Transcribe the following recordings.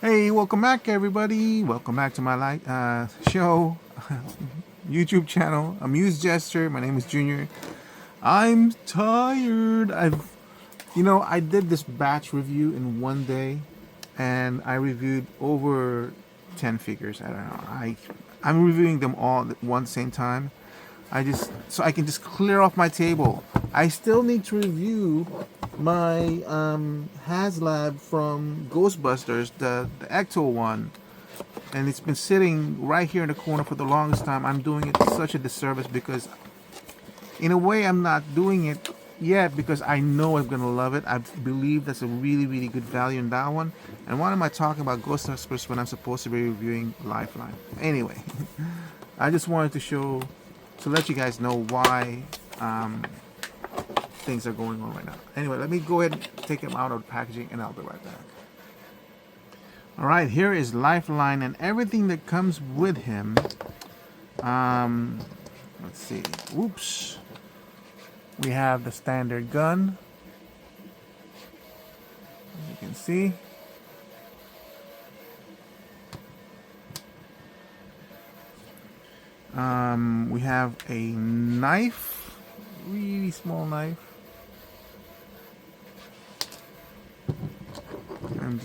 Hey, welcome back, everybody. Welcome back to my show, YouTube channel, AmusedJester. My name is Junior. I'm tired. I did this batch review in one day, and I reviewed over 10 figures. I don't know. I'm reviewing them all at one same time. So I can just clear off my table. I still need to review my HasLab from Ghostbusters, the Ecto one, and it's been sitting right here in the corner for the longest time. I'm doing it such a disservice because, in a way, I'm not doing it yet because I know I'm gonna love it. I believe that's a really, really good value in that one. And why am I talking about Ghostbusters when I'm supposed to be reviewing Lifeline? Anyway, I just wanted to let you guys know why things are going on right now. Anyway, let me go ahead and take them out of the packaging and I'll be right back. All right, here is Lifeline and everything that comes with him. Let's see. Oops. We have the standard gun, as you can see. We have a knife, really small knife. I'm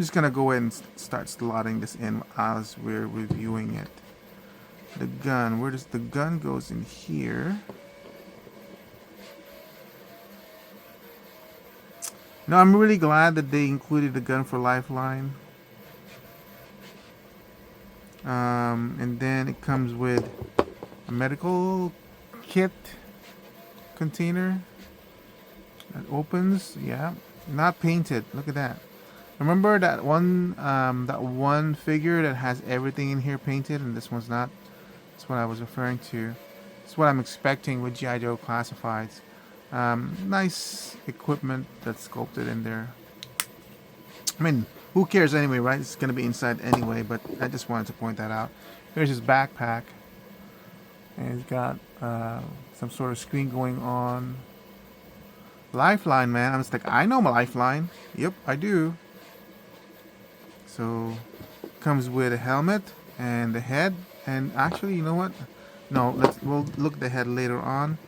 just gonna go ahead and start slotting this in as we're reviewing it. The gun, where does the gun goes in here? No, I'm really glad that they included the gun for Lifeline. And then it comes with a medical kit container that opens. Yeah, not painted. Look at that. Remember that one figure that has everything in here painted, and this one's not. That's what I was referring to. That's what I'm expecting with G.I. Joe Classifieds. Nice equipment that's sculpted in there. I mean, who cares anyway, right? It's gonna be inside anyway, but I just wanted to point that out. Here's his backpack, and he's got some sort of screen going on. Lifeline, man. I'm just like, I know my Lifeline. Yep, I do. So, comes with a helmet and the head. And actually, you know what? No, we'll look at the head later on.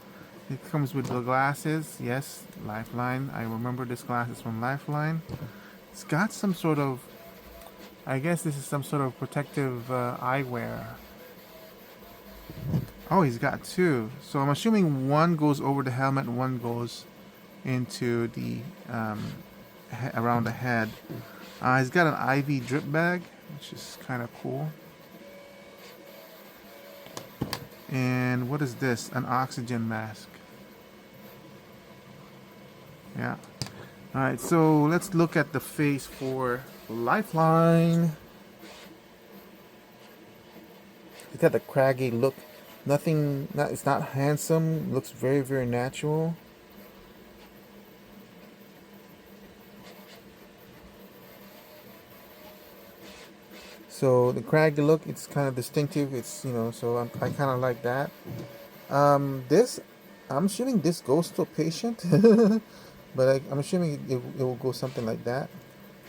It comes with the glasses. Yes, Lifeline. I remember this glasses from Lifeline. It's got some sort of, I guess this is some sort of protective eyewear. Oh, he's got two. So I'm assuming one goes over the helmet and one goes into the around the head. He's got an IV drip bag, which is kind of cool. And what is this? An oxygen mask. Yeah. Alright, so let's look at the face for Lifeline. He's got the craggy look. It's not handsome. Looks very, very natural. So the craggy look, it's kind of distinctive. It's, so I kind of like that. I'm assuming this goes to a patient, but I'm assuming it will go something like that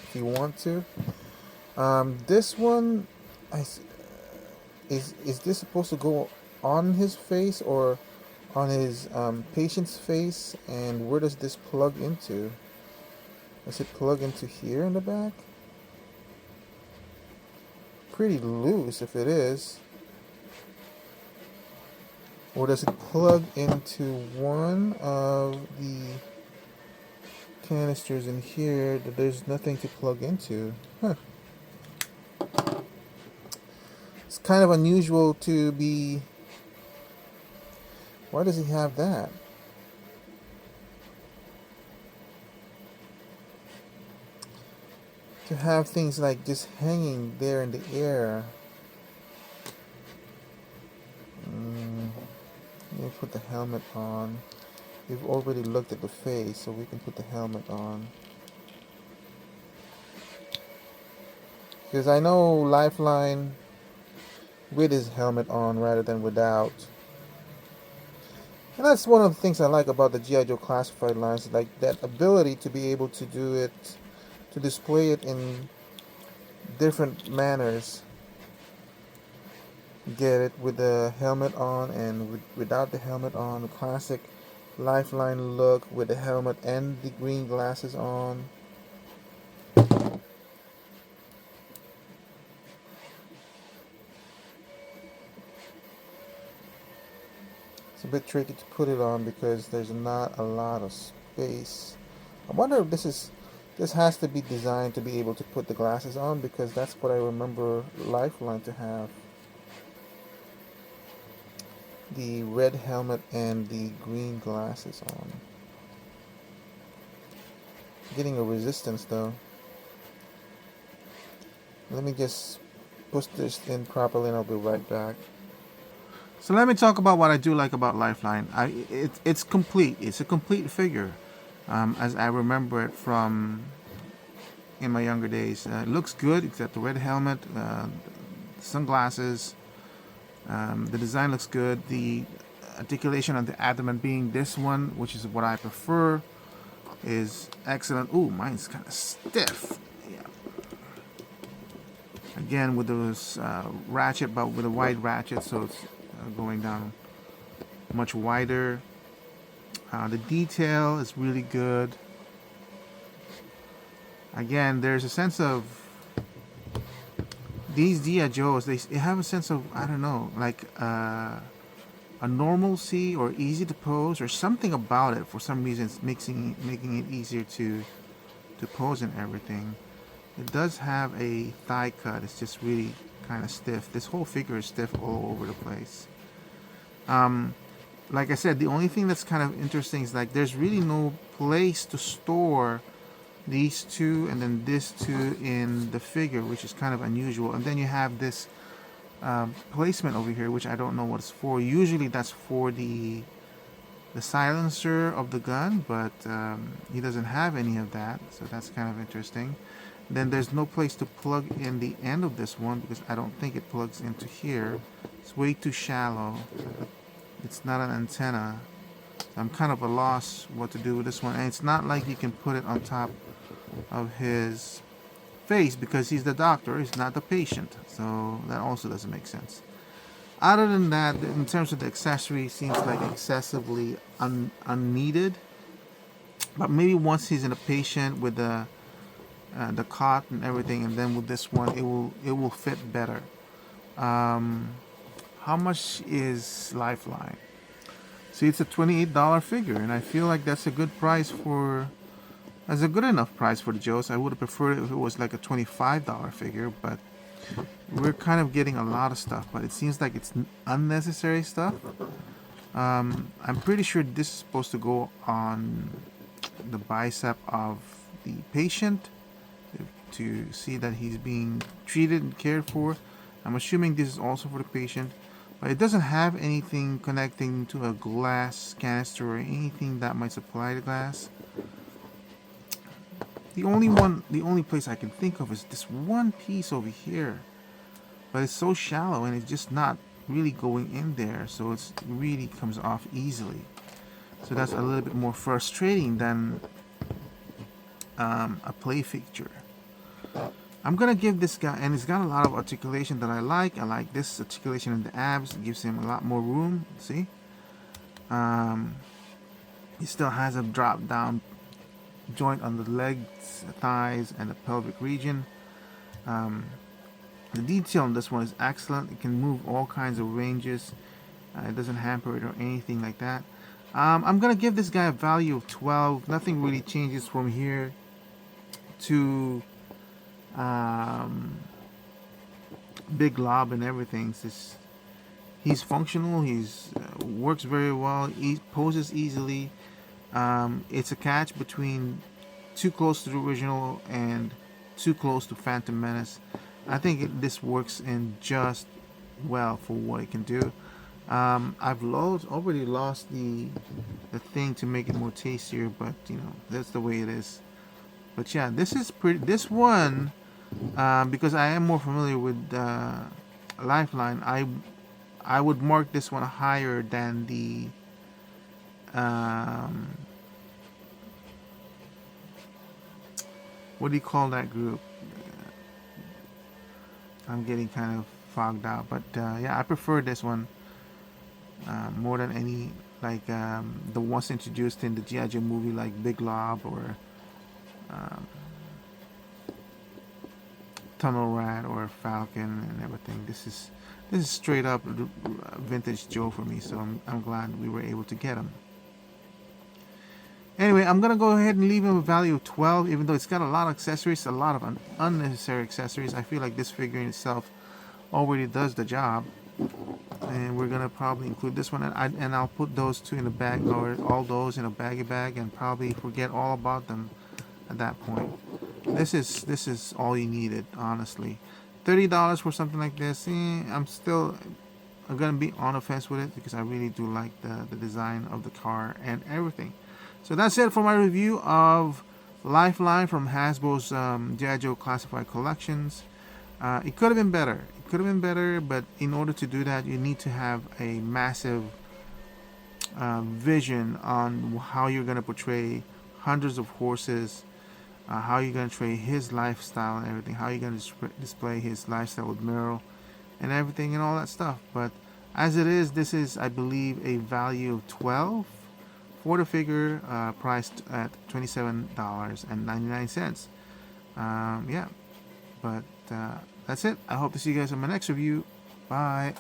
if you want to. This one, is this supposed to go on his face or on his patient's face? And where does this plug into? Does it plug into here in the back? Pretty loose if it is. Or does it plug into one of the canisters in here that there's nothing to plug into? Huh. It's kind of unusual to be... Why does he have that? To have things like just hanging there in the air. Let me put the helmet on. We've already looked at the face, so we can put the helmet on. Because I know Lifeline with his helmet on rather than without. And that's one of the things I like about the G.I. Joe Classified lines, like that ability to be able to do it, to display it in different manners. Get it with the helmet on and without the helmet on. Classic Lifeline look with the helmet and the green glasses on. It's a bit tricky to put it on because there's not a lot of space. I wonder if this has to be designed to be able to put the glasses on, because that's what I remember Lifeline to have. The red helmet and the green glasses on. Getting a resistance though. Let me just push this in properly and I'll be right back. So let me talk about what I do like about Lifeline. It's complete. It's a complete figure, as I remember it from in my younger days. It looks good, except the red helmet, sunglasses. The design looks good. The articulation of the abdomen being this one, which is what I prefer, is excellent. Ooh, mine's kind of stiff. Yeah. Again, with those ratchet, but with a wide ratchet, so it's going down much wider. The detail is really good. Again, there's a sense of these G.I. Joes. They have a sense of, I don't know, like a normalcy or easy to pose or something about it. For some reason, it's making it easier to pose and everything. It does have a thigh cut. It's just really kind of stiff. This whole figure is stiff all over the place. Like I said, the only thing that's kind of interesting is like there's really no place to store these two and then this two in the figure, which is kind of unusual. And then you have this placement over here, which I don't know what it's for. Usually that's for the silencer of the gun, but he doesn't have any of that, so that's kind of interesting. Then there's no place to plug in the end of this one because I don't think it plugs into here. It's way too shallow. It's not an antenna. I'm kind of a loss what to do with this one. And it's not like you can put it on top of his face because he's the doctor, he's not the patient. So that also doesn't make sense. Other than that, in terms of the accessory, it seems like excessively unneeded. But maybe once he's in a patient with the cot and everything, and then with this one, it will fit better. How much is Lifeline? See, it's a $28 figure, and I feel like that's a good price for. That's a good enough price for the Joes. I would have preferred it if it was like a $25 figure, but we're kind of getting a lot of stuff. But it seems like it's unnecessary stuff. I'm pretty sure this is supposed to go on the bicep of the patient to see that he's being treated and cared for. I'm assuming this is also for the patient, but it doesn't have anything connecting to a glass canister or anything that might supply the glass. The only place I can think of is this one piece over here, but it's so shallow and it's just not really going in there, so it really comes off easily. So that's a little bit more frustrating than a play fixture. I'm gonna give this guy, and it's got a lot of articulation that I like. I like this articulation in the abs. It gives him a lot more room. See, he still has a drop down joint on the legs, thighs, and the pelvic region. The detail on this one is excellent. It can move all kinds of ranges. It doesn't hamper it or anything like that. I'm gonna give this guy a value of 12. Nothing really changes from here to Big Lob and everything. It's just, he's functional. He's works very well. He poses easily. It's a catch between too close to the original and too close to Phantom Menace. I think this works in just well for what it can do. I've already lost the thing to make it more tastier, but you know that's the way it is. But yeah, this is pretty. This one, because I am more familiar with Lifeline, I would mark this one higher than the what do you call that group? I'm getting kind of fogged out. But yeah, I prefer this one more than any, like the ones introduced in the G.I. Joe movie, like Big Lob or um, Tunnel Rat or Falcon and everything. This is straight up vintage Joe for me, so I'm glad we were able to get him. Anyway, I'm gonna go ahead and leave him a value of 12, even though it's got a lot of accessories, a lot of unnecessary accessories. I feel like this figure in itself already does the job, and we're gonna probably include this one, and I'll put those two in a bag, or all those in a baggy bag, and probably forget all about them at that point. This is all you needed, honestly. $30 for something like this. I'm gonna be on the fence with it because I really do like the design of the car and everything. So that's it for my review of Lifeline from Hasbro's G.I. Joe Classified Collections. It could have been better. It could have been better, but in order to do that, you need to have a massive vision on how you're going to portray hundreds of horses, how you're going to portray his lifestyle and everything, how you're going to display his lifestyle with Merle and everything and all that stuff. But as it is, this is, I believe, a value of 12 for the figure, priced at $27.99. Yeah, but that's it. I hope to see you guys in my next review. Bye.